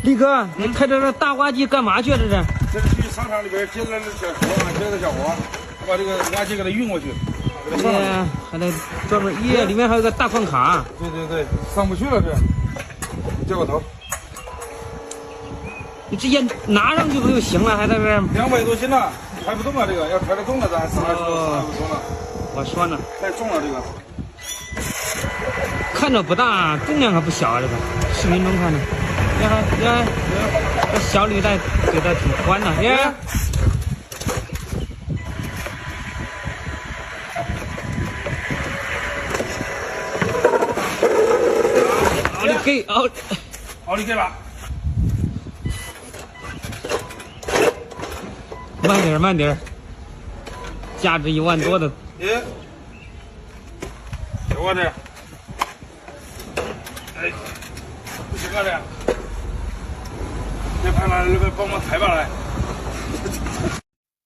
李哥，你开这大挖机干嘛去？这是？这是去商场里边接来的小活，接的小活，把这个挖机给它运过去。哎呀，还得专门，耶，里面还有个大矿卡。对，上不去了这。接个头。你直接拿上去不就行了？还在这儿200多斤呢，抬不动啊！这个要抬得动了，咱420多了。我说呢，太重了这个。看着不大，重量可不小啊！这个视频中看的，呀，这小履带给的挺宽的，耶。奥利给了。慢点，价值1万多的。小伙子，哎，不行啊这，别拍了，帮忙抬吧来。